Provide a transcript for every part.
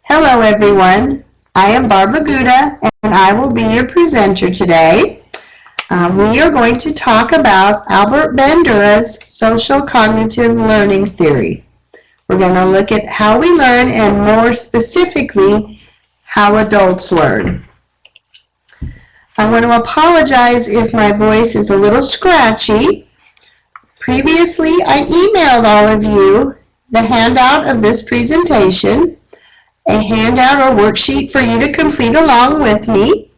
Hello everyone, I am Bandura and I will be your presenter today. We are going to talk about Bandura's social cognitive learning theory. We're going to look at how we learn and more specifically how adults learn. I want to apologize if my voice is a little scratchy. Previously, I emailed all of you the handout of this presentation, a handout or worksheet for you to complete along with me,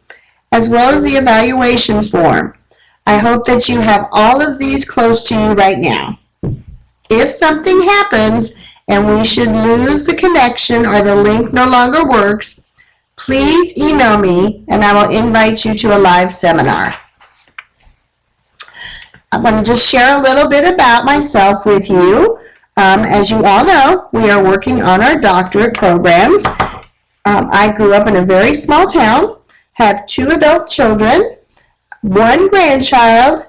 as well as the evaluation form. I hope that you have all of these close to you right now. If something happens and we should lose the connection or the link no longer works, please email me and I will invite you to a live seminar. I want to just share a little bit about myself with you. As you all know, we are working on our doctorate programs. I grew up in a very small town, have 2 adult children, 1 grandchild,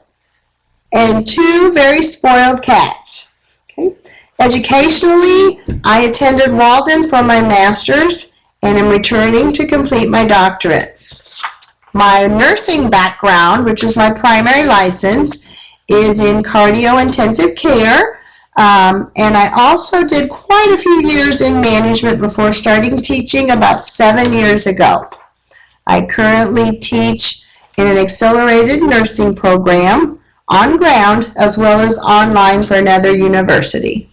and 2 very spoiled cats. Okay. Educationally, I attended Walden for my master's and am returning to complete my doctorate. My nursing background, which is my primary license, is in cardio intensive care. And I also did quite a few years in management before starting teaching about 7 years ago. I currently teach in an accelerated nursing program on ground as well as online for another university.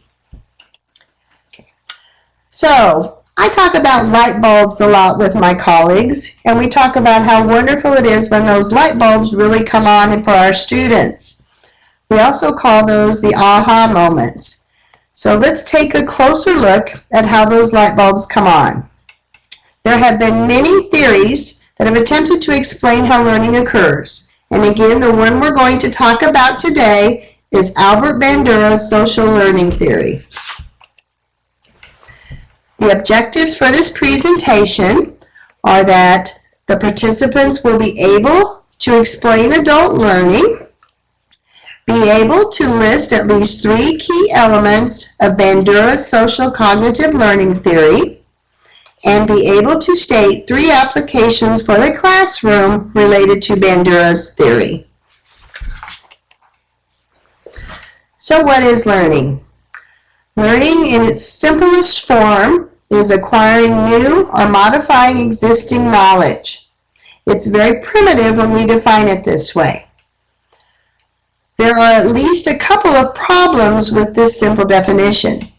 Okay. So I talk about light bulbs a lot with my colleagues, and we talk about how wonderful it is when those light bulbs really come on for our students. We also call those the aha moments. So let's take a closer look at how those light bulbs come on. There have been many theories that have attempted to explain how learning occurs. And again, the one we're going to talk about today is Bandura's social learning theory. The objectives for this presentation are that the participants will be able to explain adult learning, be able to list at least 3 key elements of Bandura's social cognitive learning theory, and be able to state 3 applications for the classroom related to Bandura's theory. So what is learning? Learning in its simplest form is acquiring new or modifying existing knowledge. It's very primitive when we define it this way. There are at least a couple of problems with this simple definition.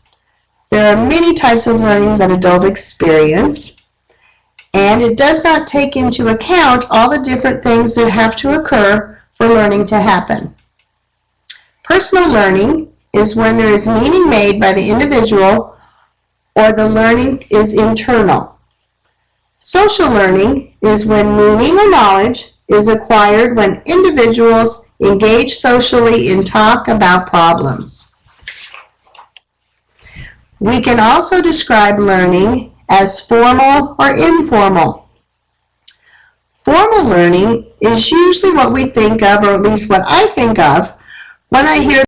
There are many types of learning that adults experience, and it does not take into account all the different things that have to occur for learning to happen. Personal learning is when there is meaning made by the individual or the learning is internal. Social learning is when meaning or knowledge is acquired when individuals engage socially and talk about problems. We can also describe learning as formal or informal. Formal learning is usually what we think of, or at least what I think of, when I hear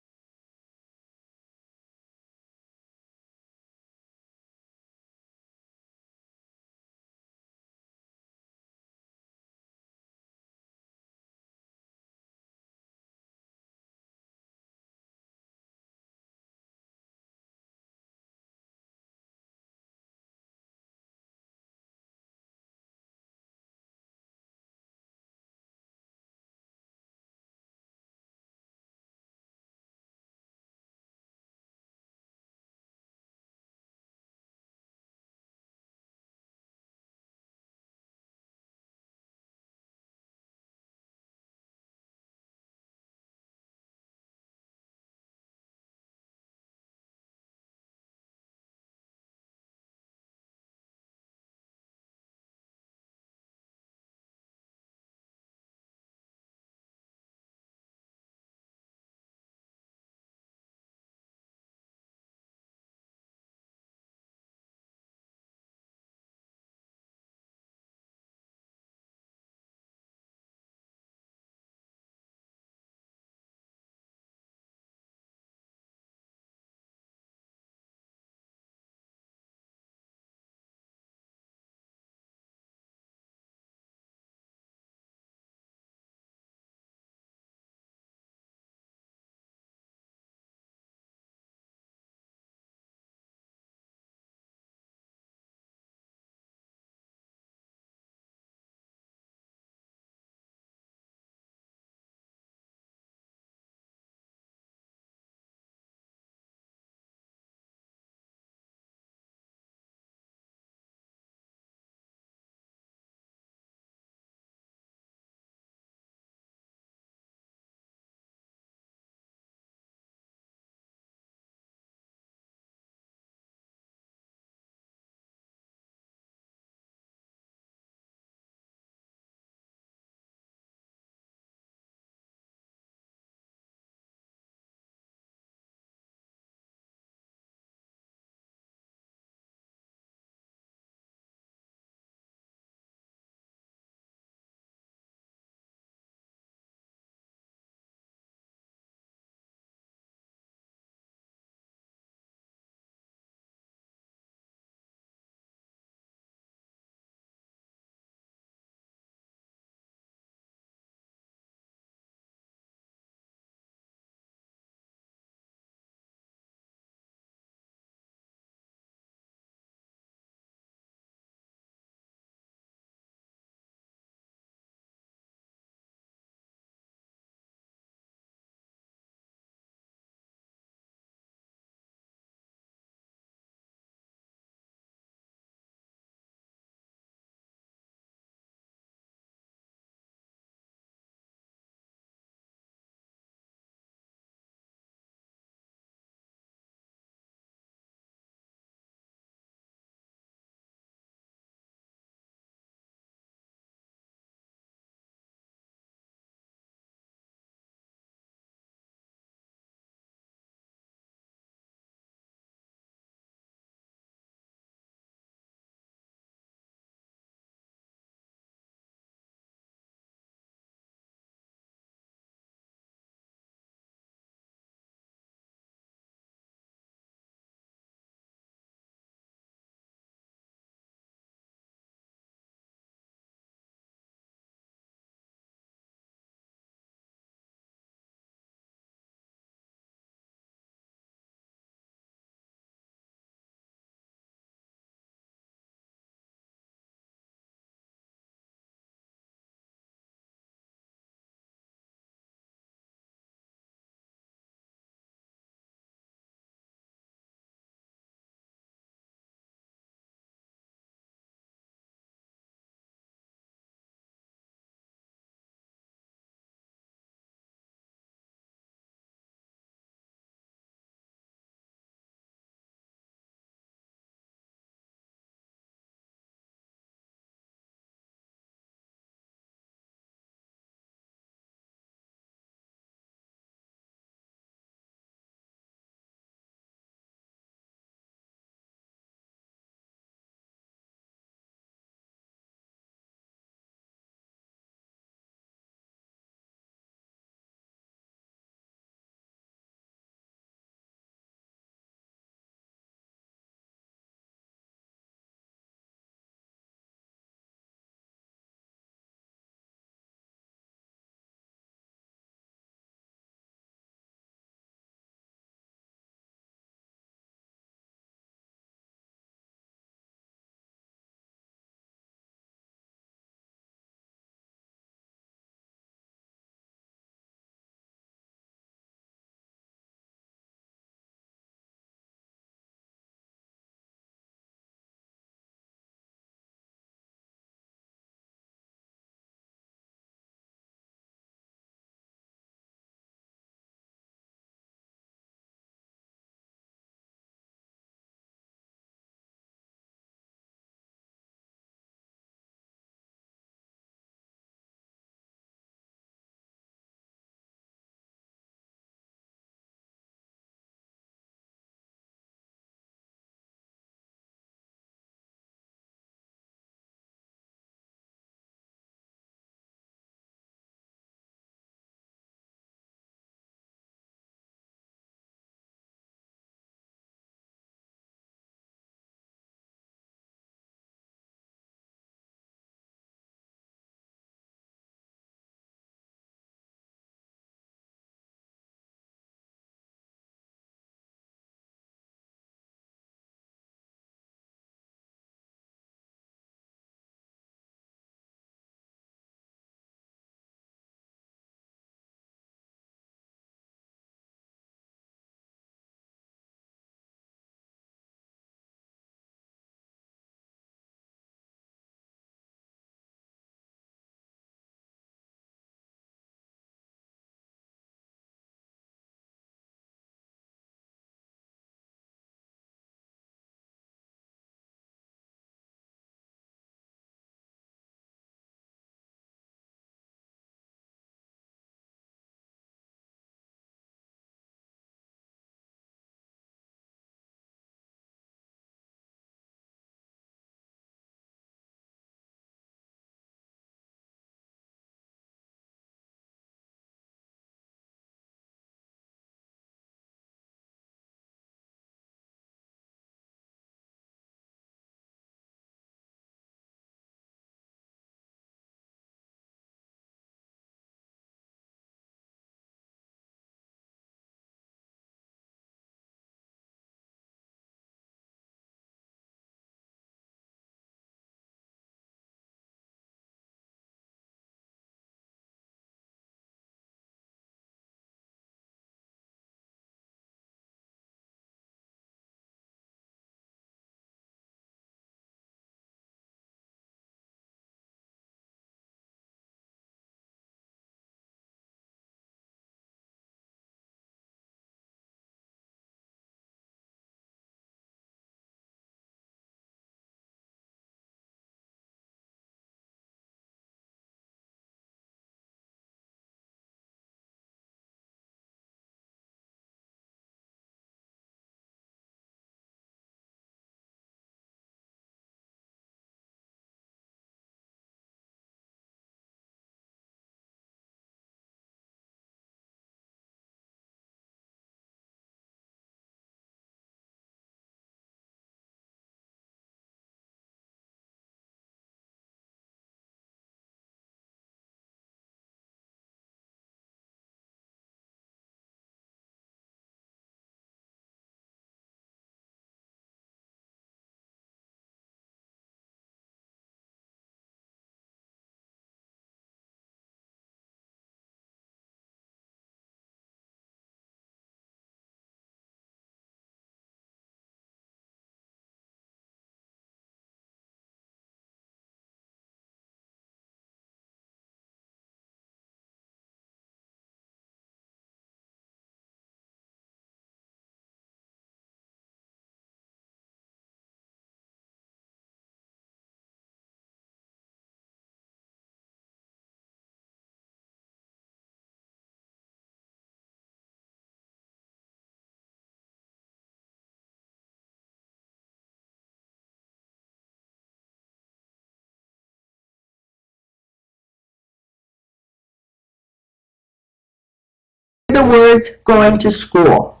the words going to school.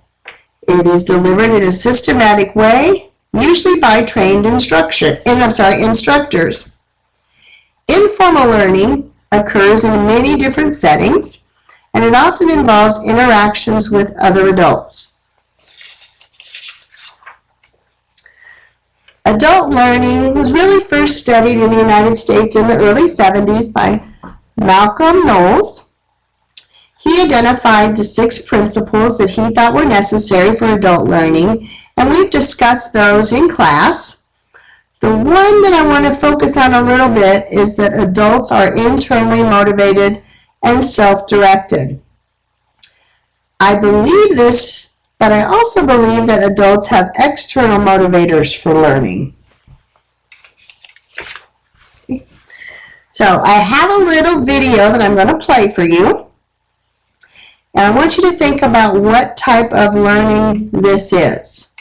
It is delivered in a systematic way, usually by trained instructors. Informal learning occurs in many different settings, and it often involves interactions with other adults. Adult learning was really first studied in the United States in the early 70s by Malcolm Knowles. He identified the 6 principles that he thought were necessary for adult learning, and we've discussed those in class. The one that I want to focus on a little bit is that adults are internally motivated and self-directed. I believe this, but I also believe that adults have external motivators for learning. So I have a little video that I'm going to play for you. And I want you to think about what type of learning this is.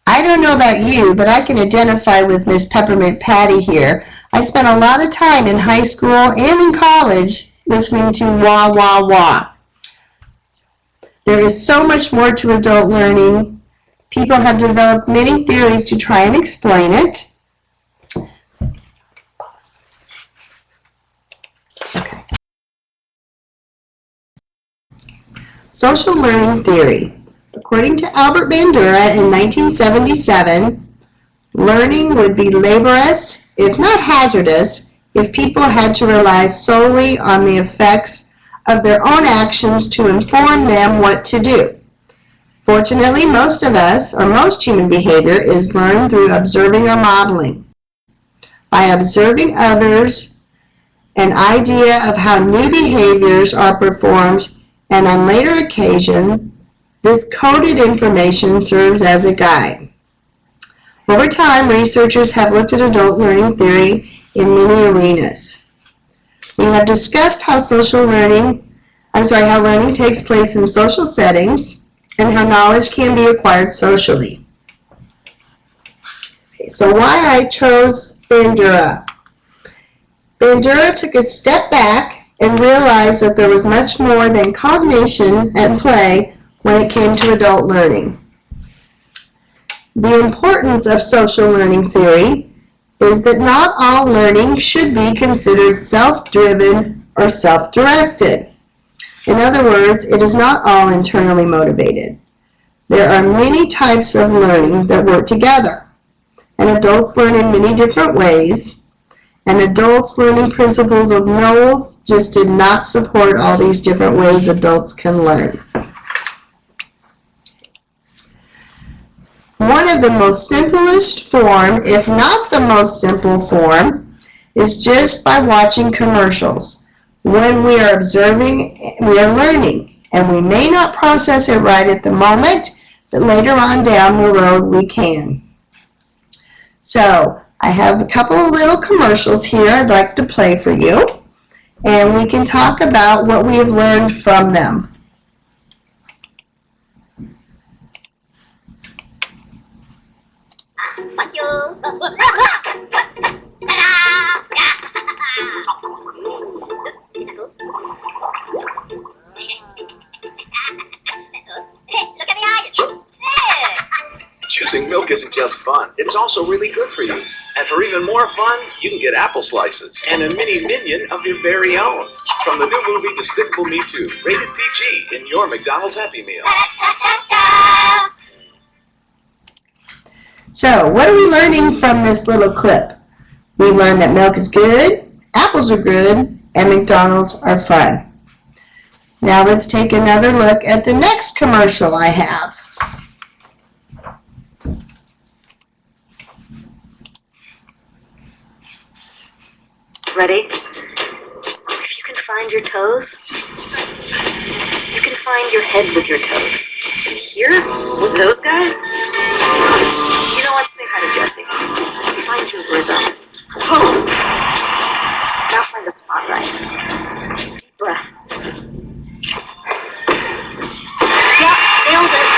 I don't know about you, but I can identify with Miss Peppermint Patty here. I spent a lot of time in high school and in college listening to wah, wah, wah. There is so much more to adult learning. People have developed many theories to try and explain it. Okay. Social learning theory. According to Albert Bandura in 1977, learning would be laborious, if not hazardous, if people had to rely solely on the effects of their own actions to inform them what to do. Fortunately, most of us, or most human behavior, is learned through observing or modeling. By observing others, an idea of how new behaviors are performed, and on later occasions, this coded information serves as a guide. Over time, researchers have looked at adult learning theory in many arenas. We have discussed how learning takes place in social settings and how knowledge can be acquired socially. Okay, so why I chose Bandura. Bandura took a step back and realized that there was much more than cognition at play when it came to adult learning. The importance of social learning theory is that not all learning should be considered self-driven or self-directed. In other words, it is not all internally motivated. There are many types of learning that work together, and adults learn in many different ways, and adults learning principles of Knowles just did not support all these different ways adults can learn. One of the most simplest form, if not the most simple form, is just by watching commercials. When we are observing, we are learning, and we may not process it right at the moment, but later on down the road we can. So I have a couple of little commercials here I'd like to play for you, and we can talk about what we have learned from them. Thank you. Look at the eye. Choosing milk isn't just fun, it's also really good for you. And for even more fun, you can get apple slices and a mini minion of your very own. From the new movie Despicable Me 2, rated PG in your McDonald's Happy Meal. So, what are we learning from this little clip? We learned that milk is good, apples are good, and McDonald's are fun. Now let's take another look at the next commercial I have. Ready? If you can find your toes, you can find your head with your toes. And here, with those guys, you know what? Say hi to Jesse. Find your rhythm. Oh. Now find the spot right. Deep breath. Yeah, nailed it.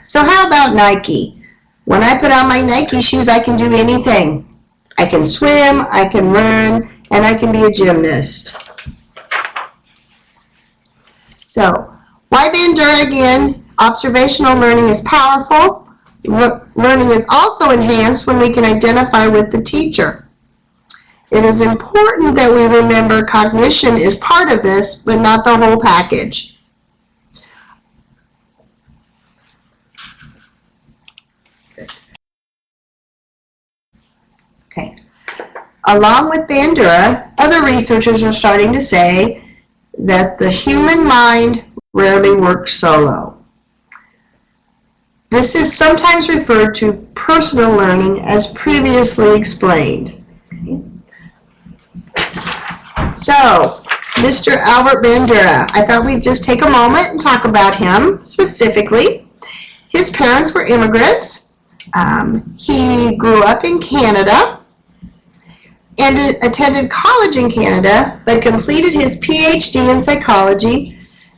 So how about Nike? When I put on my Nike shoes, I can do anything. I can swim, I can run, and I can be a gymnast. So, why Bandura again? Observational learning is powerful. Learning is also enhanced when we can identify with the teacher. It is important that we remember cognition is part of this, but not the whole package. Okay. Along with Bandura, other researchers are starting to say that the human mind rarely works solo. This is sometimes referred to personal learning as previously explained. So, Mr. Albert Bandura, I thought we'd just take a moment and talk about him specifically. His parents were immigrants. He grew up in Canada and attended college in Canada, but completed his PhD in psychology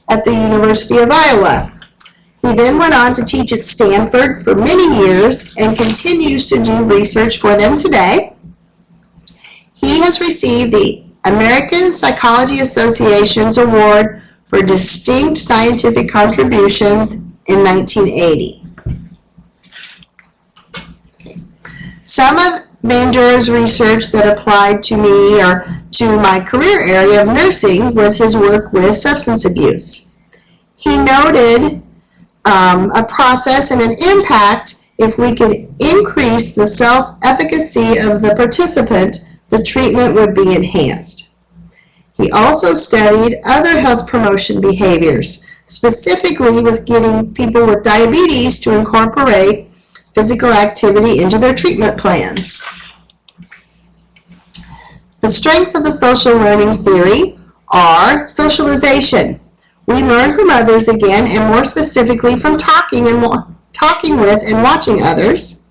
at the University of Iowa. He then went on to teach at Stanford for many years and continues to do research for them today. He has received the American Psychology Association's Award for Distinct Scientific Contributions in 1980. Some of Bandura's research that applied to me or to my career area of nursing was his work with substance abuse. He noted a process and an impact if we could increase the self-efficacy of the participant, the treatment would be enhanced. He also studied other health promotion behaviors, specifically with getting people with diabetes to incorporate physical activity into their treatment plans. The strengths of the social learning theory are socialization. We learn from others again, and more specifically from talking with and watching others.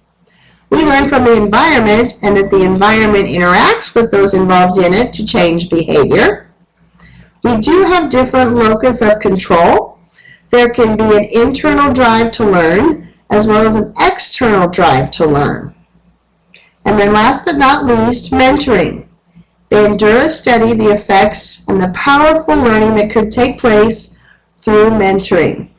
We learn from the environment and that the environment interacts with those involved in it to change behavior. We do have different locus of control. There can be an internal drive to learn as well as an external drive to learn. And then last but not least, mentoring. Bandura studied the effects and the powerful learning that could take place through mentoring.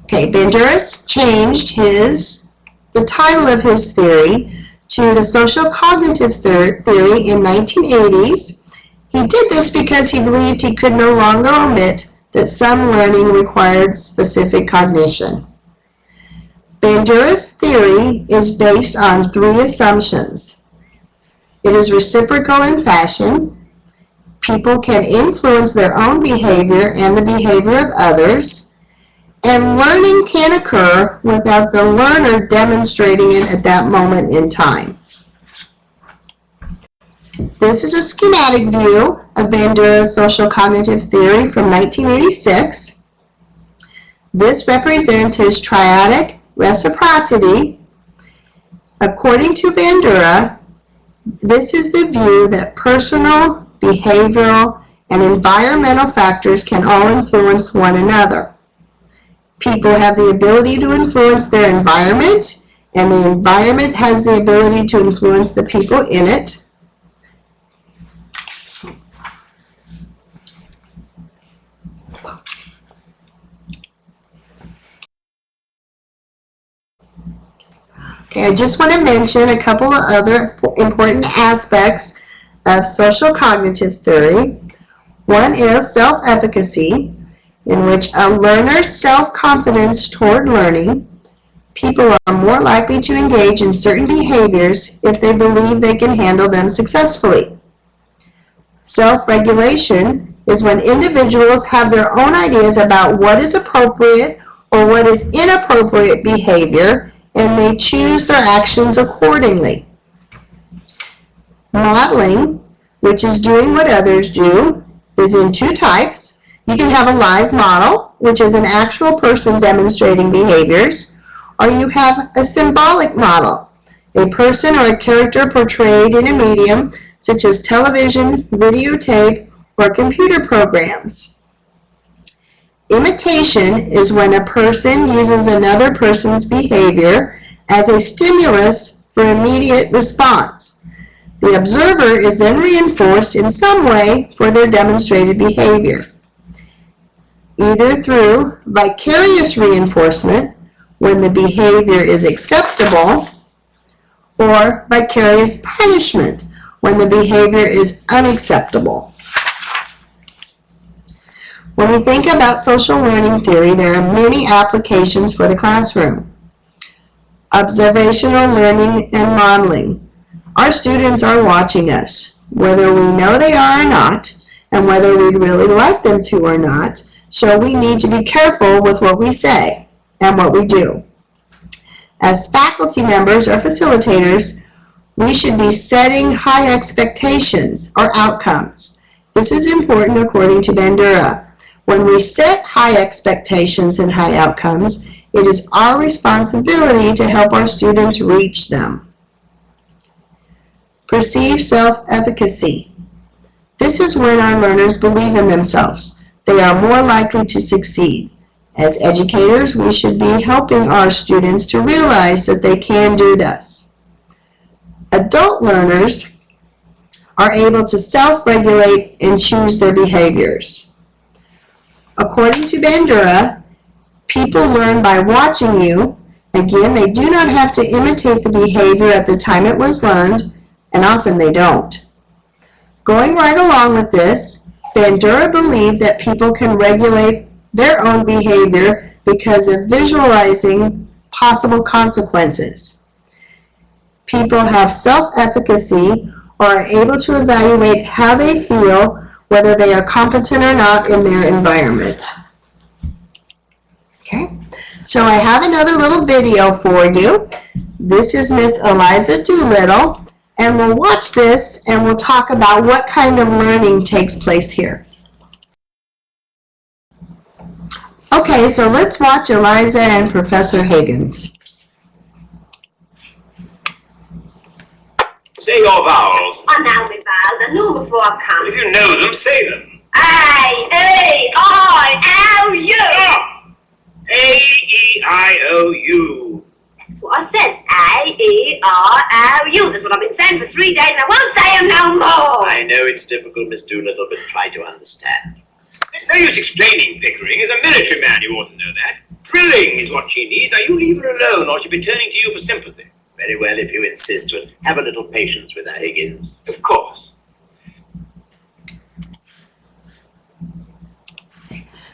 Okay, Bandura changed the title of his theory to the social cognitive theory in 1980s. He did this because he believed he could no longer omit that some learning required specific cognition. Bandura's theory is based on 3 assumptions. It is reciprocal in fashion. People can influence their own behavior and the behavior of others. And learning can occur without the learner demonstrating it at that moment in time. This is a schematic view of Bandura's social cognitive theory from 1986. This represents his triadic reciprocity. According to Bandura, this is the view that personal, behavioral, and environmental factors can all influence one another. People have the ability to influence their environment, and the environment has the ability to influence the people in it. Okay, I just want to mention a couple of other important aspects of social cognitive theory. One is self-efficacy, in which a learner's self-confidence toward learning. People are more likely to engage in certain behaviors if they believe they can handle them successfully. Self-regulation is when individuals have their own ideas about what is appropriate or what is inappropriate behavior, and they choose their actions accordingly. Modeling, which is doing what others do, is in 2 types. You can have a live model, which is an actual person demonstrating behaviors, or you have a symbolic model, a person or a character portrayed in a medium such as television, videotape, or computer programs. Imitation is when a person uses another person's behavior as a stimulus for immediate response. The observer is then reinforced in some way for their demonstrated behavior, either through vicarious reinforcement when the behavior is acceptable, or vicarious punishment when the behavior is unacceptable. When we think about social learning theory, there are many applications for the classroom. Observational learning and modeling. Our students are watching us, whether we know they are or not, and whether we really like them to or not, so we need to be careful with what we say and what we do. As faculty members or facilitators, we should be setting high expectations or outcomes. This is important according to Bandura. When we set high expectations and high outcomes, it is our responsibility to help our students reach them. Perceived self-efficacy. This is when our learners believe in themselves. They are more likely to succeed. As educators, we should be helping our students to realize that they can do this. Adult learners are able to self-regulate and choose their behaviors. According to Bandura, people learn by watching you. Again, they do not have to imitate the behavior at the time it was learned, and often they don't. Going right along with this, Bandura believed that people can regulate their own behavior because of visualizing possible consequences. People have self-efficacy or are able to evaluate how they feel, whether they are competent or not in their environment. Okay, so I have another little video for you. This is Miss Eliza Doolittle, and we'll watch this and we'll talk about what kind of learning takes place here. Okay, so let's watch Eliza and Professor Higgins. Say your vowels. I know my vowels. I knew before I come. If you know them, say them. A-E-I-O-U. A-E-I-O-U. That's what I said. A-E-I-O-U. That's what I've been saying for 3 days. I won't say them no more. I know it's difficult, Miss Doolittle, but try to understand. There's no use explaining, Pickering. As a military man, you ought to know that. Drilling is what she needs. Now, you leave her alone, or she'll be turning to you for sympathy. Very well, if you insist, but have a little patience with her, Higgins. Of course.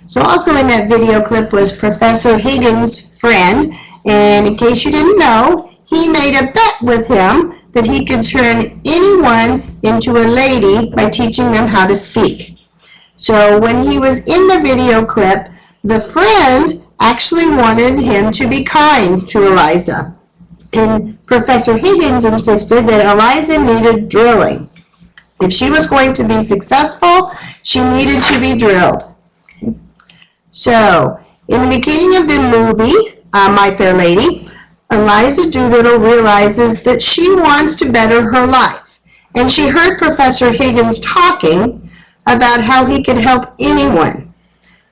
So also in that video clip was Professor Higgins' friend, and in case you didn't know, he made a bet with him that he could turn anyone into a lady by teaching them how to speak. So when he was in the video clip, the friend actually wanted him to be kind to Eliza. And Professor Higgins insisted that Eliza needed drilling. If she was going to be successful, she needed to be drilled. So, in the beginning of the movie, My Fair Lady, Eliza Doolittle realizes that she wants to better her life. And she heard Professor Higgins talking about how he could help anyone.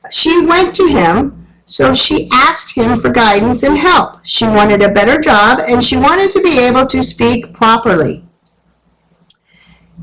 She went to him. So she asked him for guidance and help. She wanted a better job, and she wanted to be able to speak properly.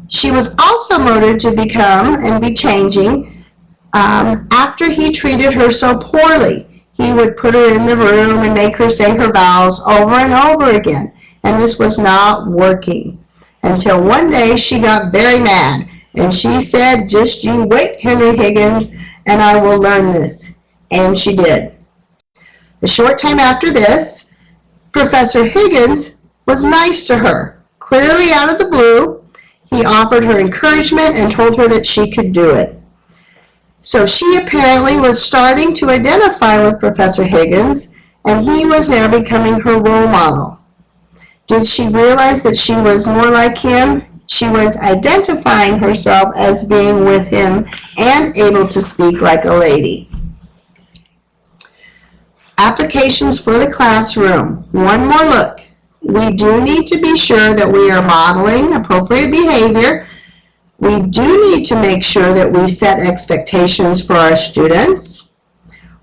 She was also motivated to become and be changing. After he treated her so poorly, he would put her in the room and make her say her vowels over and over again. And this was not working. Until one day she got very mad, and she said, "Just you wait, Henry Higgins, and I will learn this." And she did. A short time after this, Professor Higgins was nice to her. Clearly out of the blue, he offered her encouragement and told her that she could do it. So she apparently was starting to identify with Professor Higgins, and he was now becoming her role model. Did she realize that she was more like him? She was identifying herself as being with him and able to speak like a lady. Applications for the classroom. One more look. We do need to be sure that we are modeling appropriate behavior. We do need to make sure that we set expectations for our students.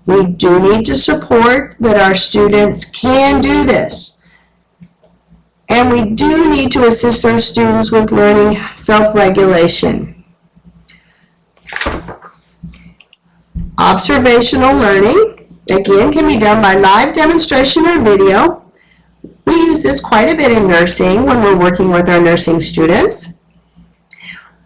We do need to support that our students can do this. And we do need to assist our students with learning self-regulation. Observational learning, again, can be done by live demonstration or video. We use this quite a bit in nursing when we're working with our nursing students.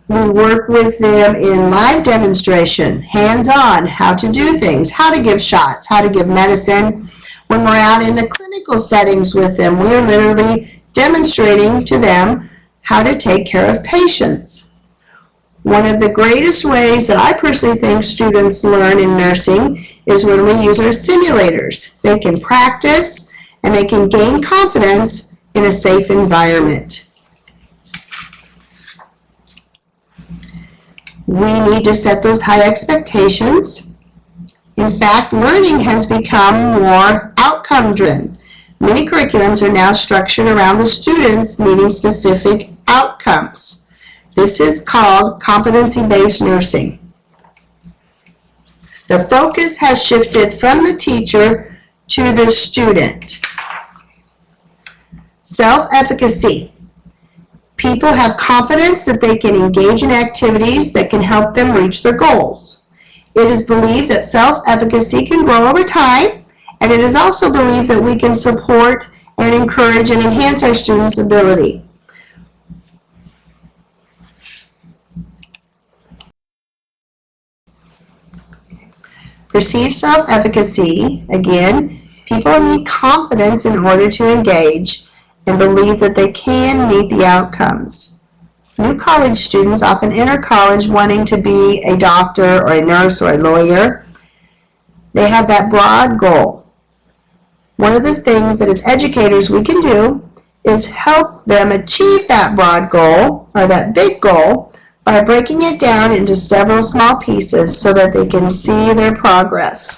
We work with them in live demonstration, hands-on, how to do things, how to give shots, how to give medicine. When we're out in the clinical settings with them, we're literally demonstrating to them how to take care of patients. One of the greatest ways that I personally think students learn in nursing is when we use our simulators. They can practice and they can gain confidence in a safe environment. We need to set those high expectations. In fact, learning has become more outcome-driven. Many curriculums are now structured around the students meeting specific outcomes. This is called competency-based nursing. The focus has shifted from the teacher to the student. Self-efficacy. People have confidence that they can engage in activities that can help them reach their goals. It is believed that self-efficacy can grow over time, and it is also believed that we can support and encourage and enhance our students' ability. Perceived self-efficacy, again, people need confidence in order to engage and believe that they can meet the outcomes. New college students often enter college wanting to be a doctor or a nurse or a lawyer. They have that broad goal. One of the things that as educators we can do is help them achieve that broad goal or that big goal by breaking it down into several small pieces so that they can see their progress.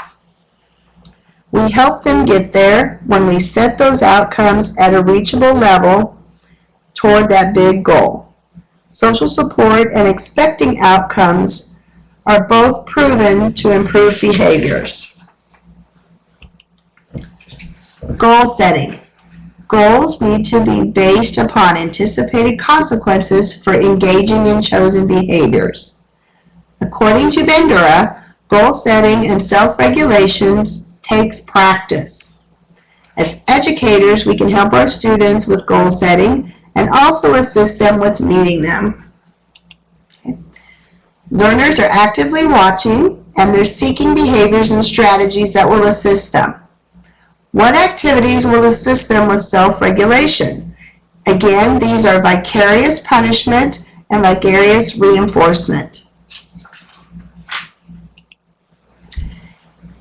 We help them get there when we set those outcomes at a reachable level toward that big goal. Social support and expecting outcomes are both proven to improve behaviors. Goal setting. Goals need to be based upon anticipated consequences for engaging in chosen behaviors. According to Bandura, goal setting and self-regulations takes practice. As educators, we can help our students with goal setting and also assist them with meeting them. Okay. Learners are actively watching and they're seeking behaviors and strategies that will assist them. What activities will assist them with self-regulation? Again, these are vicarious punishment and vicarious reinforcement.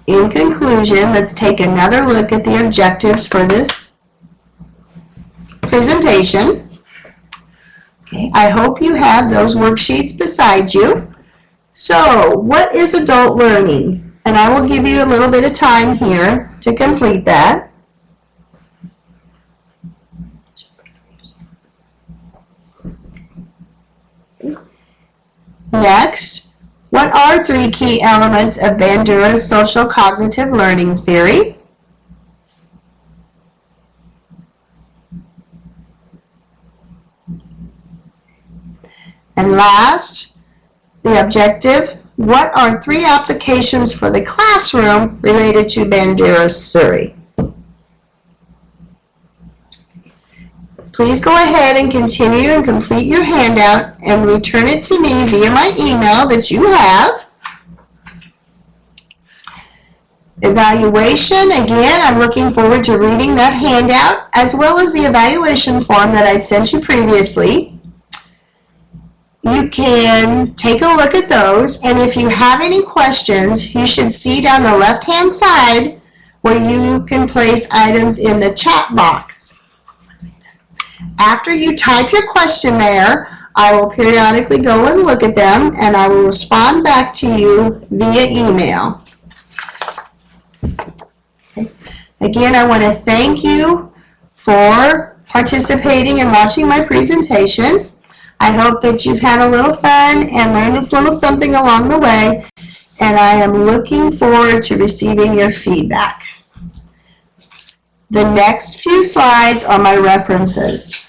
In conclusion, let's take another look at the objectives for this presentation. Okay, I hope you have those worksheets beside you. So, what is adult learning? And I will give you a little bit of time here to complete that. Next, what are three key elements of Bandura's social cognitive learning theory? And last, the objective, what are three applications for the classroom related to Bandura's theory? Please go ahead and continue and complete your handout and return it to me via my email that you have. Evaluation, again, I'm looking forward to reading that handout as well as the evaluation form that I sent you previously. You can take a look at those, and if you have any questions, you should see down the left-hand side where you can place items in the chat box. After you type your question there, I will periodically go and look at them, and I will respond back to you via email. Again, I want to thank you for participating and watching my presentation. I hope that you've had a little fun and learned a little something along the way, and I am looking forward to receiving your feedback. The next few slides are my references.